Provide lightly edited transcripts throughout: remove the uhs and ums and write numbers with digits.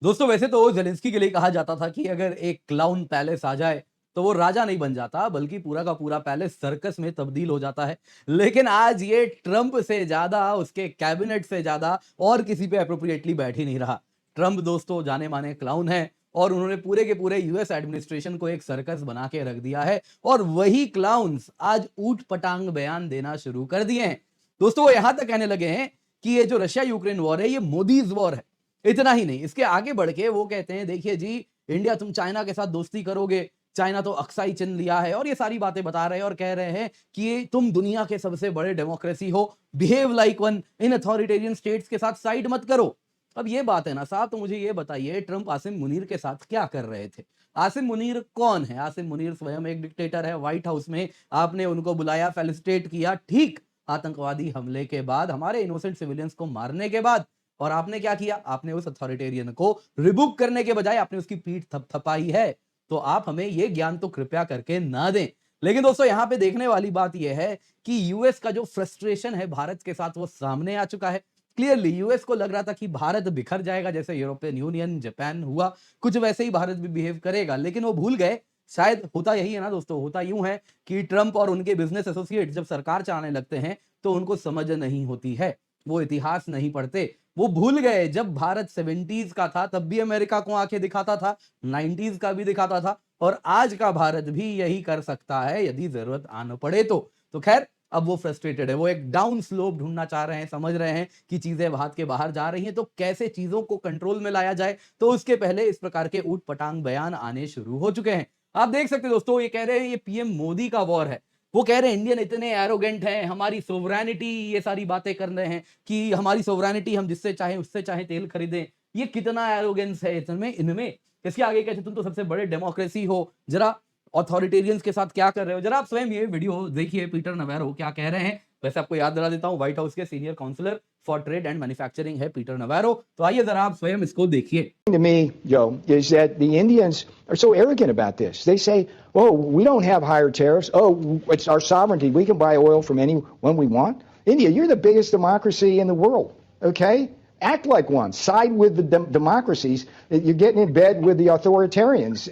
दोस्तों वैसे तो ज़ेलेंस्की के लिए कहा जाता था कि अगर एक क्लाउन पैलेस आ जाए तो वो राजा नहीं बन जाता बल्कि पूरा का पूरा पैलेस सर्कस में तब्दील हो जाता है। लेकिन आज ये ट्रंप से ज़्यादा, उसके कैबिनेट से ज़्यादा और किसी पे एप्रोप्रिएटली बैठ ही नहीं रहा। ट्रंप दोस्तों जाने-माने क्लाउन हैं और उन्होंने पूरे के पूरे यूएस एडमिनिस्ट्रेशन को एक सर्कस बना के रख दिया है और वही क्लाउन्स आज ऊट-पटांग बयान देना शुरू कर दिए हैं। दोस्तों वो यहां तक कहने लगे हैं कि ये जो रशिया यूक्रेन वॉर है ये मोदीज वॉर है। इतना ही नहीं, इसके आगे बढ़ के वो कहते हैं देखिए जी, इंडिया तुम चाइना के साथ दोस्ती करोगे, चाइना तो अक्साई चिन्ह लिया है और ये सारी बातें बता रहे हैं और कह रहे हैं कि तुम दुनिया के सबसे बड़े डेमोक्रेसी हो, बिहेव लाइक वन, इन अथॉरिटेरियन स्टेट्स के साथ साइड मत करो। अब ये बात है ना साहब, तो मुझे ये बताइए ट्रंप आसिम मुनीर के साथ क्या कर रहे थे? आसिम मुनीर कौन है? आसिम मुनीर स्वयं एक डिक्टेटर है। व्हाइट हाउस में आपने उनको बुलाया, फेलिसिटेट किया, ठीक आतंकवादी हमले के बाद, हमारे इनोसेंट सिविलियंस को मारने के बाद, और आपने क्या किया? आपने उस अथॉरिटेरियन को रिबुक करने के बजाय आपने उसकी पीठ थपथपाई है। तो आप हमें ये ज्ञान तो कृपया करके ना दें। लेकिन दोस्तों यहां पे देखने वाली बात यह है कि यूएस का जो फ्रस्ट्रेशन है भारत के साथ वो सामने आ चुका है। क्लियरली यूएस को लग रहा था कि भारत बिखर जाएगा, जैसे यूरोपियन यूनियन, जापान हुआ, कुछ वैसे ही भारत भी बिहेव करेगा। लेकिन वो भूल गए, शायद होता यही है ना दोस्तों, होता यूं है कि ट्रंप और उनके बिजनेस एसोसिएट जब सरकार चलाने लगते हैं तो उनको समझ नहीं होती है, वो इतिहास नहीं पढ़ते। वो भूल गए जब भारत 70s का था तब भी अमेरिका को आंखें दिखाता था, 90s का भी दिखाता था और आज का भारत भी यही कर सकता है यदि जरूरत आना पड़े तो खैर अब वो फ्रस्ट्रेटेड है, वो एक डाउन स्लोप ढूंढना चाह रहे हैं, समझ रहे हैं कि चीजें हाथ के बाहर जा रही हैं तो कैसे चीजों को कंट्रोल में लाया जाए। तो उसके पहले इस प्रकार के ऊट पटांग बयान आने शुरू हो चुके हैं। आप देख सकते हैं दोस्तों, ये कह रहे हैं ये पीएम मोदी का वॉर है। वो कह रहे हैं इंडियन इतने एरोगेंट हैं, हमारी सोवरेनिटी, ये सारी बातें कर रहे हैं कि हमारी सोवरेनिटी, हम जिससे चाहे उससे चाहे तेल खरीदें। ये कितना एरोगेंस है इनमें। इसके आगे कहते तुम तो सबसे बड़े डेमोक्रेसी हो, जरा अथॉरिटेरियंस के साथ क्या कर रहे हो। जरा आप स्वयं ये वीडियो देखिए, पीटर नवैरो क्या कह रहे हैं। वैसे आपको याद दिला देता हूं, व्हाइट हाउस के senior counselor for trade and manufacturing है पीटर नवैरो। तो आइए जरा आप स्वयं इसको देखिए। To me, Joe, is that the Indians are so arrogant about this. They say, "Oh, we don't have higher tariffs. Oh, it's our sovereignty. We can buy oil from anyone we want." India, you're the biggest democracy in the world. Okay, act like one. Side with the democracies. You're getting in bed with the authoritarians.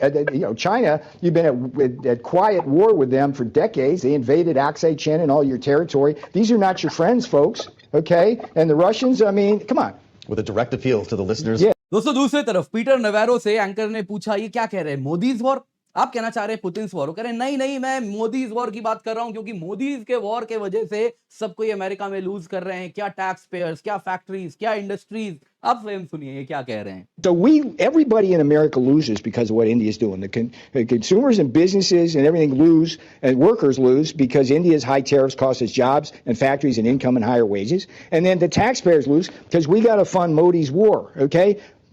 China, you've been at quiet war with them for decades. They invaded Aksai Chin and all your territory. These are not your friends, folks. Okay, and the Russians. I mean, come on. With a direct appeal to the listeners. Yeah. दोस्तों दूसरी तरफ Peter नवैरो से anchor ने पूछा ये क्या कह रहे हैं, मोदीज वॉर? आप कहना चाह रहे हैं पुतिन्स वॉर? कह रहे हैं नहीं नहीं, मैं मोदीज वॉर की बात कर रहा हूं क्योंकि मोदीज के वॉर के वजह से सब कोई अमेरिका में लूज कर रहे हैं। क्या टैक्स पेयर्स, क्या फैक्ट्रीज, क्या इंडस्ट्रीज। आप स्वयं सुनिए ये क्या कह रहे हैं। So everybody in America loses because of what India is doing. The consumers and businesses and everything lose, and workers lose because India's high tariffs cost us jobs and factories and income and higher wages. And then the taxpayers lose because we got to fund Modi's war. Okay.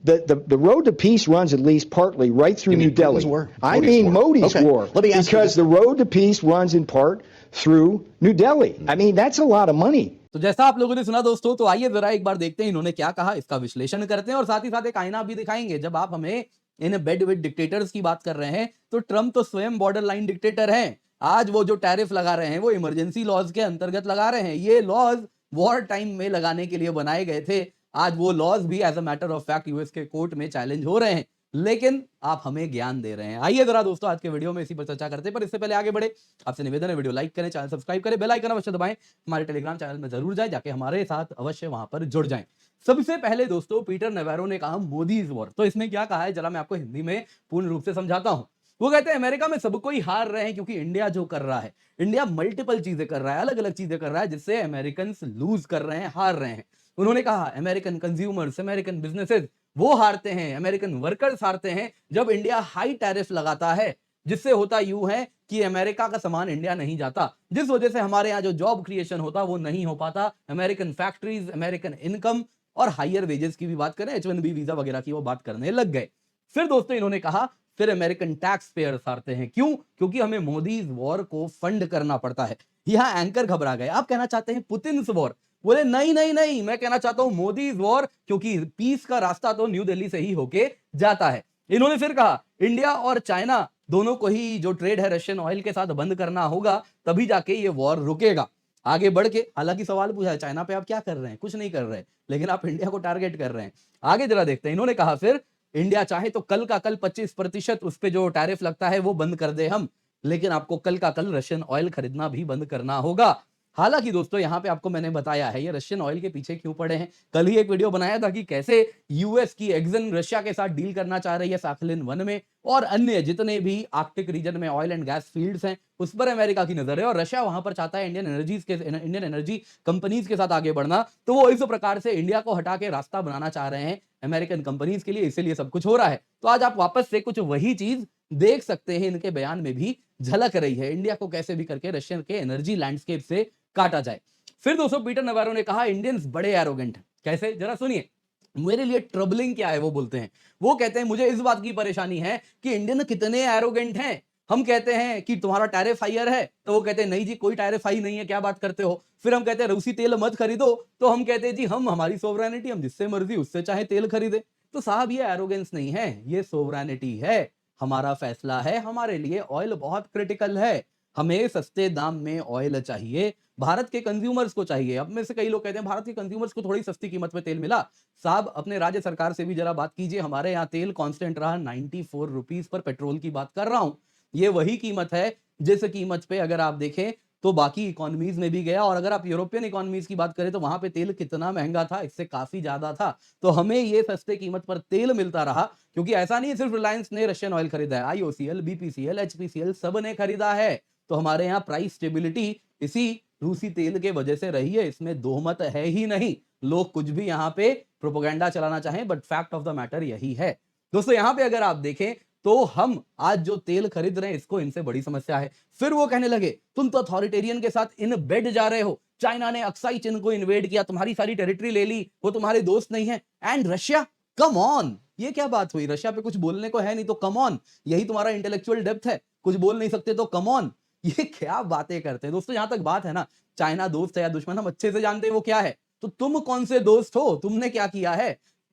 The road to peace runs at least partly right through New Delhi. I mean Modi's war. Let me ask because the road to peace runs in part through New Delhi. I mean, that's a lot of money. तो जैसा आप लोगों ने सुना दोस्तों, तो आइए जरा एक बार देखते हैं इन्होंने क्या कहा, इसका विश्लेषण करते हैं और साथ ही साथ एक आईना भी दिखाएंगे। जब आप हमें इन बेड विद डिक्टेटर्स की बात कर रहे हैं तो ट्रंप तो स्वयं बॉर्डर लाइन डिक्टेटर हैं। आज वो जो टैरिफ लगा रहे हैं वो इमरजेंसी लॉज के अंतर्गत लगा रहे हैं। ये लॉज वॉर टाइम में लगाने के लिए बनाए गए थे। आज वो लॉज भी as a matter of fact US के कोर्ट में चैलेंज हो रहे हैं, लेकिन आप हमें ज्ञान दे रहे हैं। आइए जरा दोस्तों आज के वीडियो में इसी पर चर्चा करते हैं, पर इससे पहले आगे बढ़े आपसे निवेदन है वीडियो लाइक करें, चैनल सब्सक्राइब करें, बेल आइकन अवश्य दबाएं, हमारे टेलीग्राम चैनल में जरूर जाएं, जाके हमारे साथ अवश्य वहां पर जुड़ जाएं। सबसे पहले दोस्तों पीटर नवैरो ने कहा मोदीज वॉर, तो इसमें क्या कहा है जरा मैं आपको हिंदी में पूर्ण रूप से समझाता हूं। वो कहते हैं अमेरिका में सब कोई हार रहे हैं क्योंकि इंडिया जो कर रहा है, इंडिया मल्टीपल चीजें कर रहा है, अलग अलग चीजें कर रहा है जिससे अमेरिकन लूज कर रहे हैं, हार रहे हैं। उन्होंने कहा अमेरिकन कंज्यूमर्स, अमेरिकन बिजनेसेस वो हारते हैं, अमेरिकन वर्कर्स हारते हैं जब इंडिया हाई टैरिफ लगाता है, जिससे होता यूं है कि अमेरिका का सामान इंडिया नहीं जाता, जिस वजह से हमारे यहाँ जो जॉब क्रिएशन होता वो नहीं हो पाता। अमेरिकन फैक्ट्रीज, अमेरिकन इनकम और हायर वेजेस की भी बात करें, H1B वीजा वगैरह की वो बात करने लग गए। फिर दोस्तों इन्होंने कहा फिर अमेरिकन टैक्स पेयर्स हारते हैं। क्यों? क्योंकि हमें मोदीज वॉर को फंड करना पड़ता है। यहां एंकर घबरा गए। आप कहना चाहते हैं पुतिन्स वॉर? बोले नहीं नहीं नहीं, मैं कहना चाहता हूं मोदीज वॉर, क्योंकि पीस का रास्ता तो न्यू दिल्ली से ही होके जाता है। इन्होंने फिर कहा इंडिया और चाइना दोनों को ही जो ट्रेड है रशियन ऑयल के साथ बंद करना होगा, तभी जाके ये वॉर रुकेगा। आगे बढ़ के हालांकि सवाल पूछा है चाइना पे आप क्या कर रहे हैं, कुछ नहीं कर रहे, लेकिन आप इंडिया को टारगेट कर रहे हैं। आगे जरा देखते हैं, इन्होंने कहा फिर इंडिया चाहे तो कल का कल 25% उस पे जो टैरिफ लगता है वो बंद कर दे हम, लेकिन आपको कल का कल रशियन ऑयल खरीदना भी बंद करना होगा। हालांकि दोस्तों यहाँ पे आपको मैंने बताया है ये रशियन ऑयल के पीछे क्यों पड़े हैं। कल ही एक वीडियो बनाया था कि कैसे यूएस की एक्सन रशिया के साथ डील करना चाह रही है साखलिन 1 में, और अन्य जितने भी आर्कटिक रीजन में ऑयल एंड गैस फील्ड्स हैं उस पर अमेरिका की नजर है, और रशिया वहां पर चाहता है इंडियन एनर्जी कंपनीज के साथ आगे बढ़ना। तो वो इस प्रकार से इंडिया को हटा के रास्ता बनाना चाह रहे हैं अमेरिकन कंपनीज के लिए, इसीलिए सब कुछ हो रहा है। तो आज आप वापस से कुछ वही चीज देख सकते हैं, इनके बयान में भी झलक रही है, इंडिया को कैसे भी करके रशियन के एनर्जी लैंडस्केप से काटा जाए। फिर दोस्तों पीटर नवारो ने कहा इंडियंस बड़े एरोगेंट हैं। कैसे, जरा सुनिए। मेरे लिए ट्रबलिंग क्या है वो बोलते हैं, वो कहते हैं मुझे इस बात की परेशानी है कि इंडियन कितने एरोगेंट हैं। हम कहते हैं कि तुम्हारा टैरिफ हायर है, तो वो कहते हैं नहीं जी कोई टैरिफ हाई नहीं है, क्या बात करते हो। फिर हम कहते हैं रूसी तेल मत खरीदो, तो हम कहते हैं जी हम हमारी सोवरेनिटी, हम जिससे मर्जी उससे चाहे तेल खरीदे। तो साहब ये एरोगेंस नहीं है, ये सोवरेनिटी है, हमारा फैसला है, हमारे लिए ऑयल बहुत क्रिटिकल है, हमें सस्ते दाम में ऑयल चाहिए, भारत के कंज्यूमर्स को चाहिए। अब में से कई लोग कहते हैं भारत के कंज्यूमर्स को थोड़ी सस्ती कीमत पे तेल मिला। साहब अपने राज्य सरकार से भी जरा बात कीजिए, हमारे यहाँ तेल कांस्टेंट रहा 94 रुपीस पर, पेट्रोल की बात कर रहा हूं। ये वही कीमत है जिस कीमत पे अगर आप देखें तो बाकी इकोनॉमीज में भी गया, और अगर आप यूरोपियन इकोनॉमीज की बात करें तो वहां पे तेल कितना महंगा था, इससे काफी ज्यादा था। तो हमें ये सस्ते कीमत पर तेल मिलता रहा, क्योंकि ऐसा नहीं है सिर्फ रिलायंस ने रशियन ऑयल खरीदा है, आईओसीएल, बीपीसीएल, एचपीसीएल सब ने खरीदा है। तो हमारे यहाँ प्राइस स्टेबिलिटी इसी रूसी तेल के वजह से रही है, इसमें दो मत है ही नहीं। लोग कुछ भी यहाँ पे प्रोपोगेंडा चलाना चाहें, but fact of the matter यही है। दोस्तों यहाँ पे अगर आप देखें तो हम आज जो तेल खरीद रहे हैं इसको इनसे बड़ी समस्या है। फिर वो कहने लगे तुम तो अथॉरिटेरियन के साथ इन बेड जा रहे हो, चाइना ने अक्साई चीन को इन्वेड किया, तुम्हारी सारी टेरिटरी ले ली, वो तुम्हारे दोस्त नहीं है, एंड रशिया, कम ऑन, ये क्या बात हुई, रशिया पे कुछ बोलने को है नहीं तो कम ऑन, यही तुम्हारा इंटेलेक्चुअल डेप्थ है, कुछ बोल नहीं सकते तो कम ऑन। ये क्या बातें करते हैं दोस्तों। यहां तक बात है ना, चाइना दोस्त है या दुश्मन हम अच्छे से जानते हैं वो क्या है, तो तुम कौन से दोस्त हो, तुमने क्या किया है,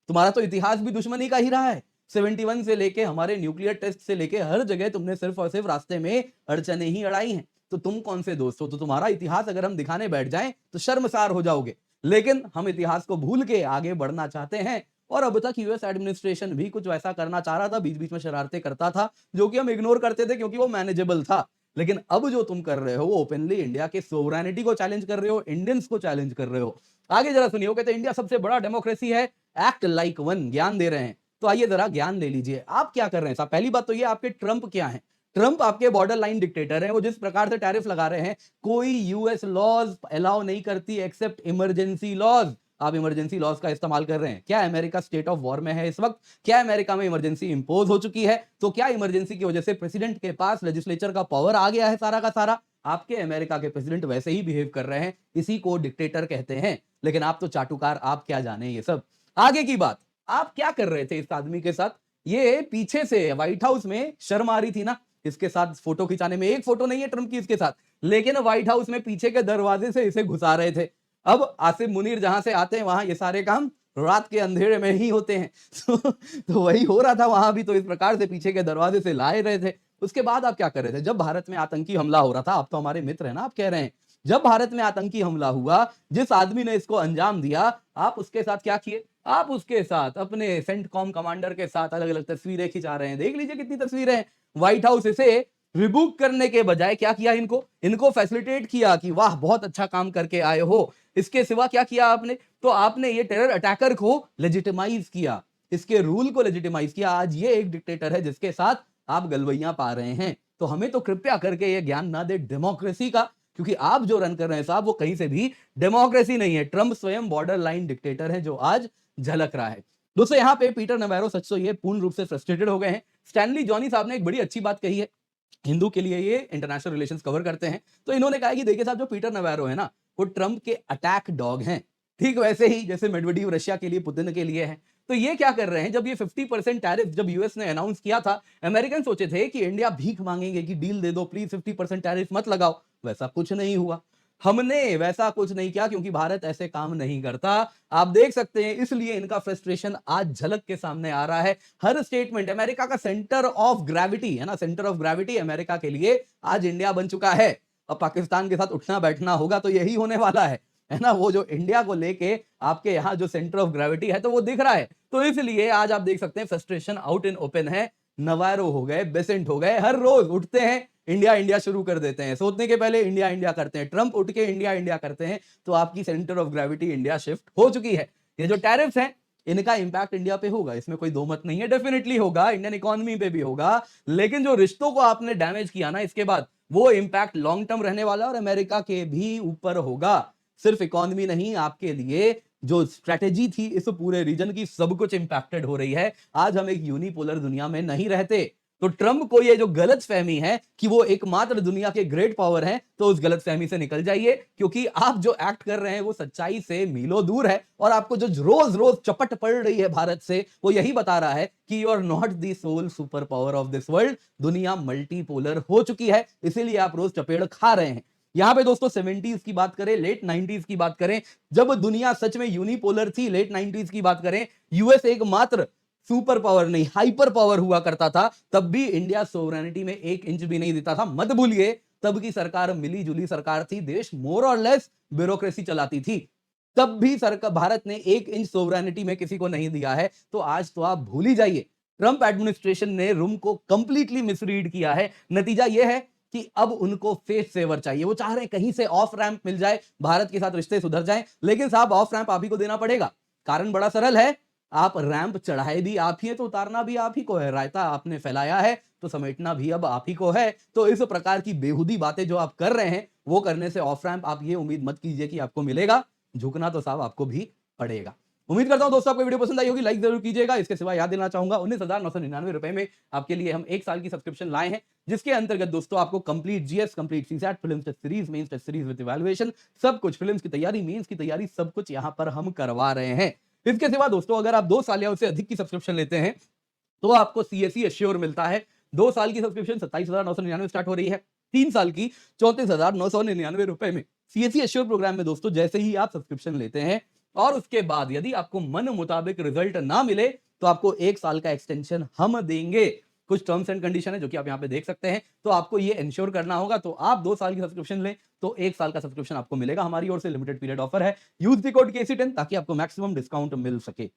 तुम्हारा तो इतिहास भी दुश्मनी का ही रहा है। 71 से लेके हमारे न्यूक्लियर टेस्ट से लेके हर जगह तुमने सिर्फ और सिर्फ रास्ते में अड़चने ही अड़ाई हैं, तो तुम कौन से दोस्त हो। तो तुम्हारा इतिहास अगर हम दिखाने बैठ जाएं तो शर्मसार हो जाओगे, लेकिन हम इतिहास को भूल के आगे बढ़ना चाहते हैं। और अब तक यूएस एडमिनिस्ट्रेशन भी कुछ वैसा करना चाह रहा था, बीच बीच में शरारतें करता था जो कि हम इग्नोर करते थे क्योंकि वो मैनेजेबल था। लेकिन अब जो तुम कर रहे हो वो ओपनली इंडिया के सोवरेनिटी को चैलेंज कर रहे हो, इंडियंस को चैलेंज कर रहे हो। आगे जरा सुनिए, कहते हैं इंडिया सबसे बड़ा डेमोक्रेसी है, एक्ट लाइक वन, ज्ञान दे रहे हैं। तो आइए जरा ज्ञान ले लीजिए, आप क्या कर रहे हैं साहब। पहली बात तो ये आपके ट्रंप क्या हैं, ट्रंप आपके बॉर्डर लाइन डिक्टेटर हैं, वो जिस प्रकार से टैरिफ लगा रहे हैं कोई यूएस लॉज अलाउ नहीं करती एक्सेप्ट इमरजेंसी लॉज। आप इमरजेंसी लॉज का इस्तेमाल कर रहे हैं। क्या अमेरिका स्टेट ऑफ वॉर में है इस वक्त, क्या अमेरिका में इमरजेंसी इंपोज हो चुकी है, तो क्या इमरजेंसी की वजह से प्रेसिडेंट के पास लेजिस्लेचर का पावर आ गया है सारा का सारा। आपके अमेरिका के प्रेसिडेंट वैसे ही बिहेव कर रहे हैं, इसी को डिक्टेटर कहते हैं। लेकिन आप तो चाटुकार, आप क्या जाने ये सब। आगे की बात, आप क्या कर रहे थे इस आदमी के साथ, ये पीछे से व्हाइट हाउस में शर्म आ रही थी ना इसके साथ फोटो खिंचाने में। एक फोटो नहीं है ट्रंप की इसके साथ, लेकिन व्हाइट हाउस में पीछे के दरवाजे से इसे घुसा रहे थे। अब आसिफ मुनीर जहां से आते हैं वहां ये सारे काम रात के अंधेरे में ही होते हैं तो वही हो रहा था वहां भी, तो इस प्रकार से पीछे के दरवाजे से लाए रहे थे। उसके बाद आप क्या कर रहे थे, जब भारत में आतंकी हमला हो रहा था, आप तो हमारे मित्र हैं ना, आप कह रहे हैं जब भारत में आतंकी हमला हुआ, जिस आदमी ने इसको अंजाम दिया, आप उसके साथ क्या किए, आप उसके साथ अपने सेंटकॉम कमांडर के साथ अलग अलग तस्वीरें खिंचा रहे हैं। देख लीजिए कितनी तस्वीरें हैं। व्हाइट हाउस इसे रिबुक करने के बजाय क्या किया, इनको फैसिलिटेट किया कि वाह बहुत अच्छा काम करके आए हो। इसके सिवा क्या किया आपने, तो आपने ये टेरर अटैकर को लेजिटिमाइज किया, इसके रूल को लेजिटिमाइज किया। आज ये एक डिक्टेटर है जिसके साथ आप गलवैया पा रहे हैं। तो हमें तो कृपया करके ये ज्ञान ना दे डेमोक्रेसी का, क्योंकि आप जो रन कर रहे हैं साहब वो कहीं से भी डेमोक्रेसी नहीं है। ट्रंप स्वयं बॉर्डर लाइन डिक्टेटर है जो आज झलक रहा है। दोस्तों यहाँ पे पीटर नवैरो सच तो ये पूर्ण रूप से फ्रस्ट्रेटेड हो गए हैं। स्टैनली जॉनी साहब ने एक बड़ी अच्छी बात कही है, हिंदू के लिए ये इंटरनेशनल रिलेशंस कवर करते हैं, तो इन्होंने कहा कि देखिए साहब जो पीटर नवैरो है ना वो ट्रंप के अटैक डॉग हैं, ठीक वैसे ही जैसे मेडवेडेव रशिया के लिए पुतिन के लिए है। तो ये क्या कर रहे हैं, जब ये 50% टैरिफ जब यूएस ने अनाउंस किया था, अमेरिकन सोचे थे कि इंडिया भीख मांगेंगे कि डील दे दो प्लीज, 50% टैरिफ मत लगाओ। वैसा कुछ नहीं हुआ, हमने वैसा कुछ नहीं किया क्योंकि भारत ऐसे काम नहीं करता। आप देख सकते हैं, इसलिए इनका फ्रस्ट्रेशन आज झलक के सामने आ रहा है। हर स्टेटमेंट, अमेरिका का सेंटर ऑफ ग्रेविटी है ना, सेंटर ऑफ ग्रेविटी अमेरिका के लिए आज इंडिया बन चुका है। अब पाकिस्तान के साथ उठना बैठना होगा तो यही होने वाला है। है ना, वो जो इंडिया को लेके आपके यहाँ जो सेंटर ऑफ ग्रेविटी है तो वो दिख रहा है। तो इसलिए आज आप देख सकते हैं फ्रस्ट्रेशन आउट इन ओपन है। नवारो हो गए, बेसेंट हो गए, हर रोज उठते हैं, इंडिया इंडिया शुरू कर देते हैं, सोचने के पहले इंडिया इंडिया करते हैं, ट्रंप उठ के इंडिया इंडिया करते हैं, तो आपकी centre of gravity India shift हो चुकी है। ये जो टैरिफ्स हैं इनका इंपैक्ट इंडिया पे होगा, इसमें कोई दो मत नहीं है, डेफिनेटली होगा, इंडियन इकोनॉमी पे भी होगा। लेकिन जो रिश्तों को आपने डैमेज किया ना इसके बाद, वो इंपैक्ट लॉन्ग टर्म रहने वाला और अमेरिका के भी ऊपर होगा। सिर्फ इकोनॉमी नहीं, आपके लिए जो स्ट्रेटेजी थी इस पूरे रीजन की, सब कुछ इंपैक्टेड हो रही है। आज हम एक यूनिपोलर दुनिया में नहीं रहते। तो ट्रंप को ये जो गलतफहमी है कि वो एकमात्र दुनिया के ग्रेट पावर हैं, तो उस गलतफहमी से निकल जाइए, क्योंकि आप जो एक्ट कर रहे हैं वो सच्चाई से मीलों दूर है। और आपको जो रोज रोज चपट पड़ रही है भारत से, वो यही बता रहा है कि you are not the sole super power of this world. दुनिया मल्टीपोलर हो चुकी है, इसीलिए आप रोज चपेड़ खा रहे हैं। यहां पे दोस्तों 70s की बात करें, लेट 90s की बात करें, जब दुनिया सच में यूनिपोलर थी, लेट 90s की बात करें, यूएस एकमात्र सुपर पावर नहीं हाइपर पावर हुआ करता था, तब भी इंडिया सोवरेनिटी में 1 इंच भी नहीं देता था। मत भूलिए तब की सरकार मिली जुली सरकार थी, देश मोर और लेस ब्यूरोक्रेसी चलाती थी, तब भी सरकार भारत ने 1 इंच सोवरेनिटी में किसी को नहीं दिया है। तो आज तो आप भूल ही जाइए। ट्रंप एडमिनिस्ट्रेशन ने रूम को कंप्लीटली मिसरीड किया है। नतीजा यह है कि अब उनको फेस सेवर चाहिए, वो चाह रहे हैं कहीं से ऑफ रैंप मिल जाए, भारत के साथ रिश्ते सुधर जाएं। लेकिन साहब ऑफ रैंप आप ही को देना पड़ेगा। कारण बड़ा सरल है, आप रैंप चढ़ाए भी आप ही है तो उतारना भी आप ही को है, रायता आपने फैलाया है तो समेटना भी अब आप ही को है। तो इस प्रकार की बेहुदी बातें जो आप कर रहे हैं, वो करने से ऑफ रैंप आप ये उम्मीद मत कीजिए कि आपको मिलेगा, झुकना तो साहब आपको भी पड़ेगा। उम्मीद करता हूं दोस्तों आपको वीडियो पसंद आई होगी, लाइक जरूर कीजिएगा। इसके सिवा याद दिलाना चाहूंगा 19,999 रुपए में आपके लिए हम 1 साल की सब्सक्रिप्शन लाए हैं, जिसके अंतर्गत दोस्तों आपको complete GS, complete CSAT, films test series, mains test series with evaluation, सब कुछ, फिल्म्स की तैयारी, मेंस की तैयारी, सब कुछ यहां पर हम करवा रहे हैं। इसके सिवा दोस्तों अगर आप 2 साल या उससे अधिक की सब्सक्रिप्शन लेते हैं तो आपको सीएसई एश्योर मिलता है। 2 साल की सब्सक्रिप्शन 27,999 स्टार्ट हो रही है, 3 साल की 34,999 रुपए में। सीएसई एश्योर प्रोग्राम में दोस्तों जैसे ही आप सब्सक्रिप्शन लेते हैं और उसके बाद यदि आपको मन मुताबिक रिजल्ट ना मिले तो आपको 1 साल का एक्सटेंशन हम देंगे। कुछ टर्म्स एंड कंडीशन है जो कि आप यहाँ पे देख सकते हैं। तो आपको ये इंश्योर करना होगा, तो आप 2 साल की सब्सक्रिप्शन लें तो 1 साल का सब्सक्रिप्शन आपको मिलेगा। हमारी ओर से लिमिटेड पीरियड ऑफर है। यूज द कोड KC10 ताकि आपको मैक्सिमम डिस्काउंट मिल सके।